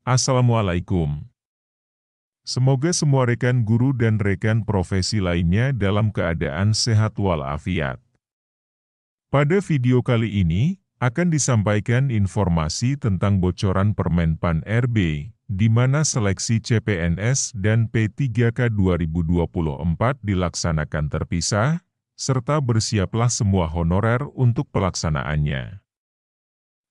Assalamualaikum. Semoga semua rekan guru dan rekan profesi lainnya dalam keadaan sehat walafiat. Pada video kali ini, akan disampaikan informasi tentang bocoran Permenpan RB, di mana seleksi CPNS dan P3K 2024 dilaksanakan terpisah, serta bersiaplah semua honorer untuk pelaksanaannya.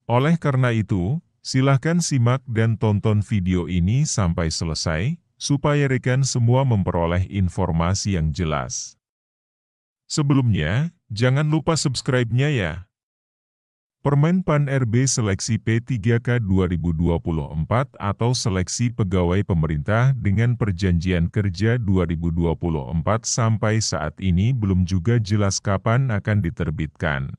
Oleh karena itu, silakan simak dan tonton video ini sampai selesai, supaya rekan semua memperoleh informasi yang jelas. Sebelumnya, jangan lupa subscribe-nya ya. Permenpan RB Seleksi P3K 2024 atau Seleksi Pegawai Pemerintah dengan Perjanjian Kerja 2024 sampai saat ini belum juga jelas kapan akan diterbitkan.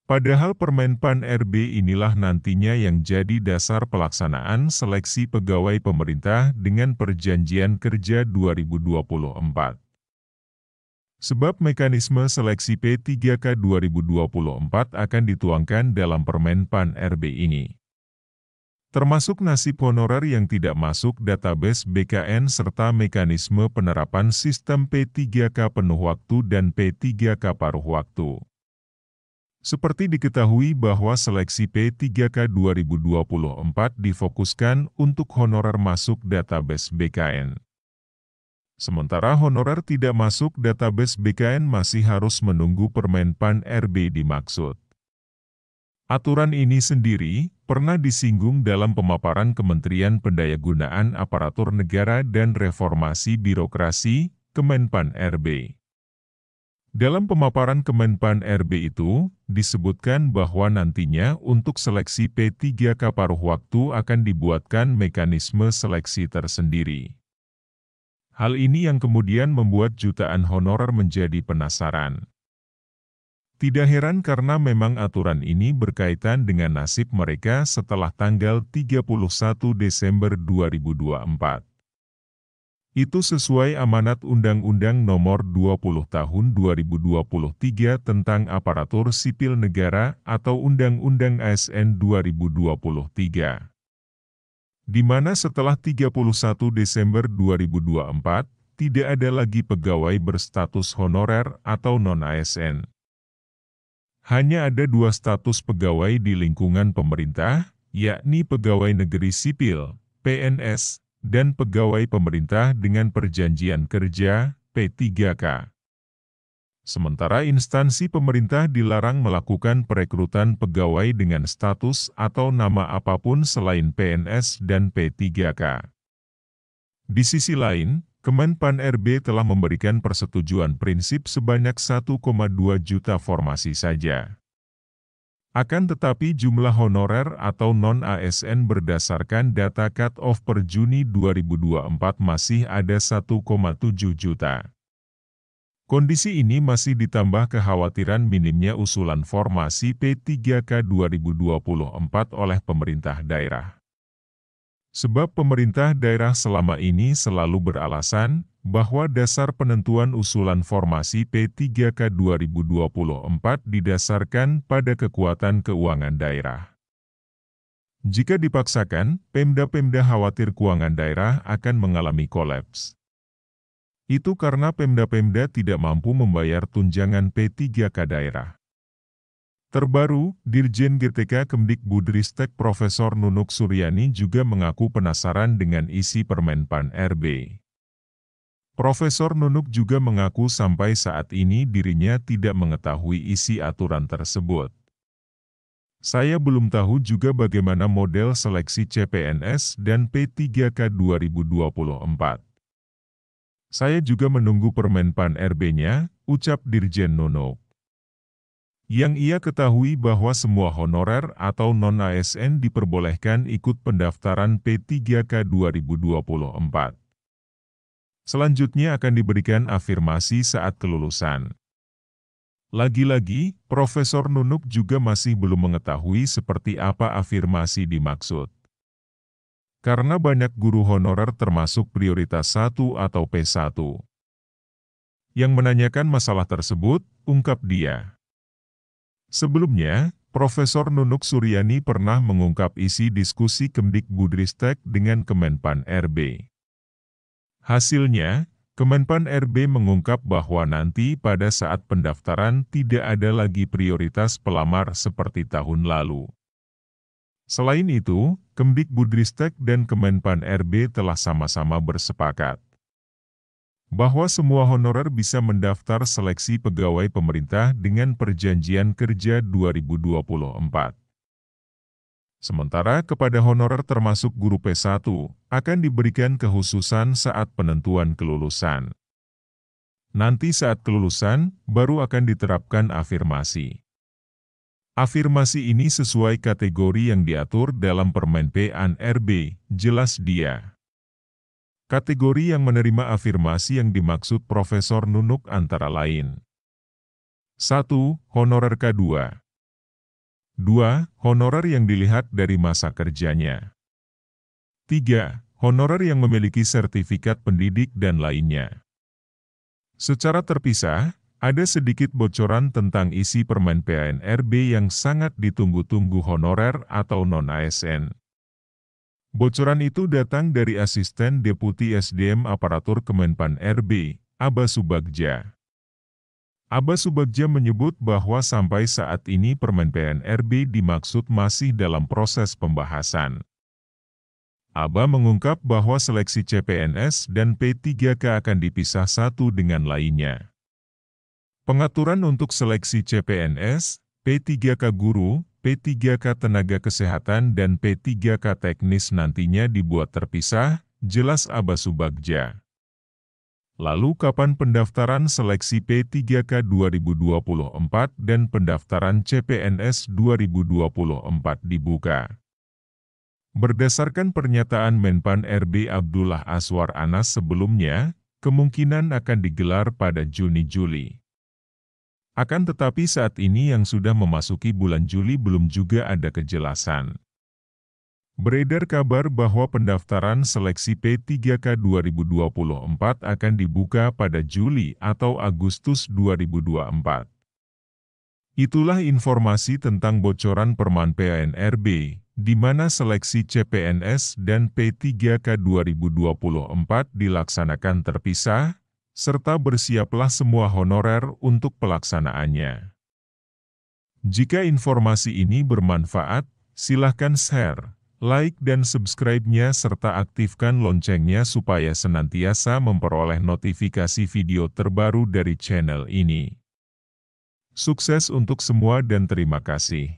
Padahal Permenpan RB inilah nantinya yang jadi dasar pelaksanaan seleksi pegawai pemerintah dengan Perjanjian Kerja 2024. Sebab mekanisme seleksi P3K 2024 akan dituangkan dalam Permenpan RB ini. Termasuk nasib honorer yang tidak masuk database BKN serta mekanisme penerapan sistem P3K penuh waktu dan P3K paruh waktu. Seperti diketahui bahwa seleksi P3K 2024 difokuskan untuk honorer masuk database BKN. Sementara honorer tidak masuk database BKN masih harus menunggu Permenpan RB dimaksud. Aturan ini sendiri pernah disinggung dalam pemaparan Kementerian Pendayagunaan Aparatur Negara dan Reformasi Birokrasi, Kemenpan RB. Dalam pemaparan Kemenpan RB itu, disebutkan bahwa nantinya untuk seleksi P3K paruh waktu akan dibuatkan mekanisme seleksi tersendiri. Hal ini yang kemudian membuat jutaan honorer menjadi penasaran. Tidak heran karena memang aturan ini berkaitan dengan nasib mereka setelah tanggal 31 Desember 2024. Itu sesuai amanat Undang-Undang Nomor 20 Tahun 2023 tentang Aparatur Sipil Negara atau Undang-Undang ASN 2023. Di mana setelah 31 Desember 2024, tidak ada lagi pegawai berstatus honorer atau non-ASN. Hanya ada dua status pegawai di lingkungan pemerintah, yakni pegawai negeri sipil, PNS, dan pegawai pemerintah dengan perjanjian kerja, P3K. Sementara instansi pemerintah dilarang melakukan perekrutan pegawai dengan status atau nama apapun selain PNS dan P3K. Di sisi lain, Kemenpan RB telah memberikan persetujuan prinsip sebanyak 1,2 juta formasi saja. Akan tetapi jumlah honorer atau non-ASN berdasarkan data cut-off per Juni 2024 masih ada 1,7 juta. Kondisi ini masih ditambah kekhawatiran minimnya usulan formasi P3K 2024 oleh pemerintah daerah. Sebab pemerintah daerah selama ini selalu beralasan bahwa dasar penentuan usulan formasi P3K 2024 didasarkan pada kekuatan keuangan daerah. Jika dipaksakan, Pemda-Pemda khawatir keuangan daerah akan mengalami kolaps. Itu karena Pemda-Pemda tidak mampu membayar tunjangan P3K daerah. Terbaru, Dirjen GTK Kemdikbudristek Profesor Nunuk Suryani juga mengaku penasaran dengan isi Permenpan RB. Profesor Nunuk juga mengaku sampai saat ini dirinya tidak mengetahui isi aturan tersebut. Saya belum tahu juga bagaimana model seleksi CPNS dan P3K 2024. Saya juga menunggu Permenpan RB-nya, ucap Dirjen Nunuk. Yang ia ketahui bahwa semua honorer atau non-ASN diperbolehkan ikut pendaftaran P3K 2024. Selanjutnya akan diberikan afirmasi saat kelulusan. Lagi-lagi, Profesor Nunuk juga masih belum mengetahui seperti apa afirmasi dimaksud. Karena banyak guru honorer termasuk prioritas 1 atau P1. Yang menanyakan masalah tersebut, ungkap dia. Sebelumnya, Profesor Nunuk Suryani pernah mengungkap isi diskusi Kemdikbudristek dengan Kemenpan RB. Hasilnya, Kemenpan RB mengungkap bahwa nanti pada saat pendaftaran tidak ada lagi prioritas pelamar seperti tahun lalu. Selain itu, Kemdikbudristek dan Kemenpan RB telah sama-sama bersepakat bahwa semua honorer bisa mendaftar seleksi pegawai pemerintah dengan Perjanjian Kerja 2024. Sementara kepada honorer termasuk guru P1, akan diberikan kekhususan saat penentuan kelulusan. Nanti saat kelulusan, baru akan diterapkan afirmasi. Afirmasi ini sesuai kategori yang diatur dalam Permen PAN RB, jelas dia. Kategori yang menerima afirmasi yang dimaksud Profesor Nunuk antara lain 1. Honorer K2 2. Honorer yang dilihat dari masa kerjanya 3. Honorer yang memiliki sertifikat pendidik dan lainnya. Secara terpisah, ada sedikit bocoran tentang isi Permen PAN RB yang sangat ditunggu-tunggu honorer atau non-ASN. Bocoran itu datang dari Asisten Deputi SDM Aparatur Kemenpan RB, Aba Subagja. Aba Subagja menyebut bahwa sampai saat ini Permen PAN RB dimaksud masih dalam proses pembahasan. Aba mengungkap bahwa seleksi CPNS dan P3K akan dipisah satu dengan lainnya. Pengaturan untuk seleksi CPNS, P3K Guru, P3K Tenaga Kesehatan dan P3K Teknis nantinya dibuat terpisah, jelas Aba Subagja. Lalu kapan pendaftaran seleksi P3K 2024 dan pendaftaran CPNS 2024 dibuka? Berdasarkan pernyataan Menpan RB Abdullah Aswar Anas sebelumnya, kemungkinan akan digelar pada Juni-Juli. Akan tetapi saat ini yang sudah memasuki bulan Juli belum juga ada kejelasan. Beredar kabar bahwa pendaftaran seleksi P3K 2024 akan dibuka pada Juli atau Agustus 2024. Itulah informasi tentang bocoran Permen PAN RB, di mana seleksi CPNS dan P3K 2024 dilaksanakan terpisah, serta bersiaplah semua honorer untuk pelaksanaannya. Jika informasi ini bermanfaat, silahkan share, like dan subscribe-nya serta aktifkan loncengnya supaya senantiasa memperoleh notifikasi video terbaru dari channel ini. Sukses untuk semua dan terima kasih.